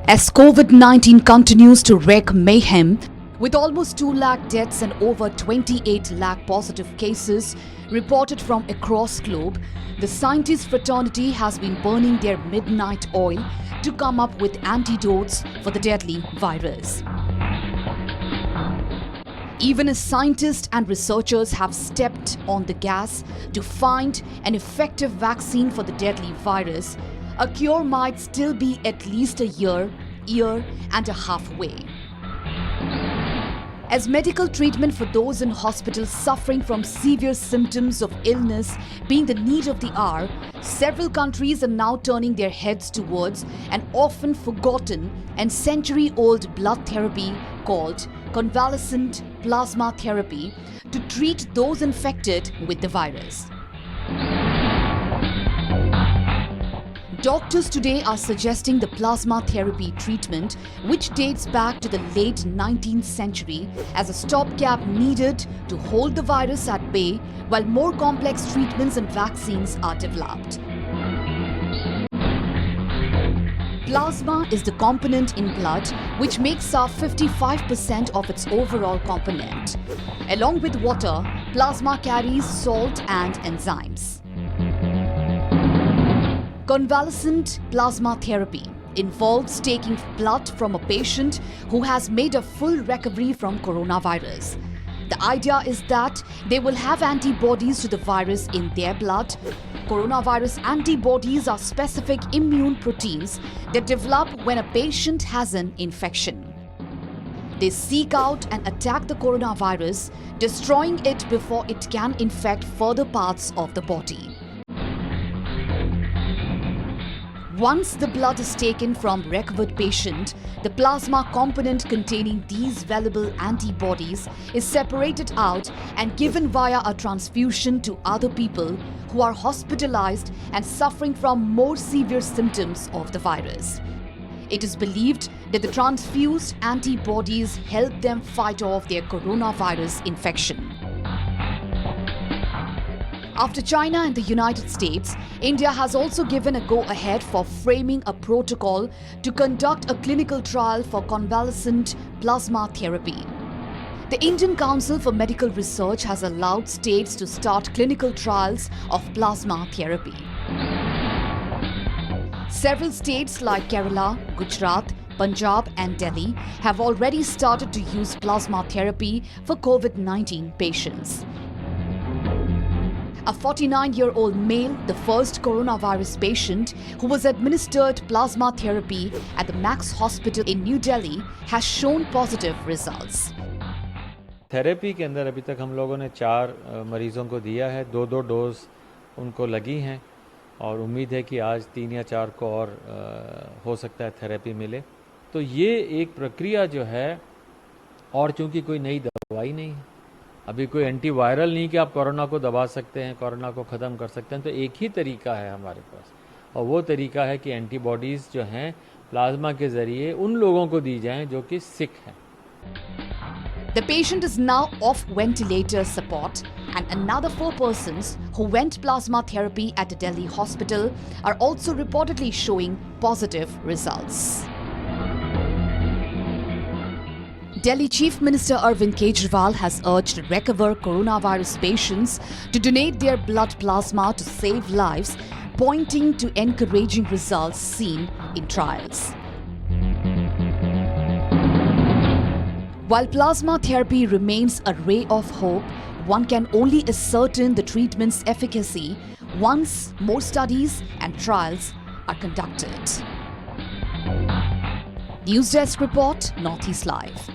As COVID-19 continues to wreak mayhem, with almost 2 lakh deaths and over 28 lakh positive cases reported from across globe, the scientist fraternity has been burning their midnight oil to come up with antidotes for the deadly virus. Even as scientists and researchers have stepped on the gas to find an effective vaccine for the deadly virus, a cure might still be at least a year and a half away. As medical treatment for those in hospitals suffering from severe symptoms of illness being the need of the hour, several countries are now turning their heads towards an often forgotten and century-old blood therapy called convalescent plasma therapy to treat those infected with the virus. Doctors today are suggesting the plasma therapy treatment, which dates back to the late 19th century, as a stopgap needed to hold the virus at bay while more complex treatments and vaccines are developed. Plasma is the component in blood which makes up 55% of its overall component. Along with water, plasma carries salt and enzymes. Convalescent plasma therapy involves taking blood from a patient who has made a full recovery from coronavirus. The idea is that they will have antibodies to the virus in their blood. Coronavirus antibodies are specific immune proteins that develop when a patient has an infection. They seek out and attack the coronavirus, destroying it before it can infect further parts of the body. Once the blood is taken from recovered patient, the plasma component containing these valuable antibodies is separated out and given via a transfusion to other people who are hospitalized and suffering from more severe symptoms of the virus. It is believed that the transfused antibodies help them fight off their coronavirus infection. After China and the United States, India has also given a go-ahead for framing a protocol to conduct a clinical trial for convalescent plasma therapy. The Indian Council for Medical Research has allowed states to start clinical trials of plasma therapy. Several states like Kerala, Gujarat, Punjab and Delhi have already started to use plasma therapy for COVID-19 patients. A 49-year-old male, the first coronavirus patient who was administered plasma therapy at the Max Hospital in New Delhi, has shown positive results. Therapy के अंदर अभी तक हम लोगों ने 4 मरीज़ों को दिया है, 2-2 डोज उनको लगी हैं और उम्मीद है कि आज 3 या 4 को और हो सकता है थेरेपी मिले। तो ये एक प्रक्रिया जो है, और चूँकि कोई नई दवाई नहीं है, अभी कोई एंटीवायरल नहीं कि आप कोरोना को दबा सकते हैं, कोरोना को ख़त्म कर सकते हैं, तो एक ही तरीका है हमारे पास, और वो तरीका है कि एंटीबॉडीज़ जो हैं प्लाज्मा के ज़रिए उन लोगों को दी जाएं जो कि सिक हैं। The patient is now off ventilator support, and another 4 persons who went plasma therapy at a Delhi hospital are also reportedly showing positive results. Delhi Chief Minister Arvind Kejriwal has urged recovered coronavirus patients to donate their blood plasma to save lives, pointing to encouraging results seen in trials. While plasma therapy remains a ray of hope, one can only ascertain the treatment's efficacy once more studies and trials are conducted. News Desk Report, Northeast Live.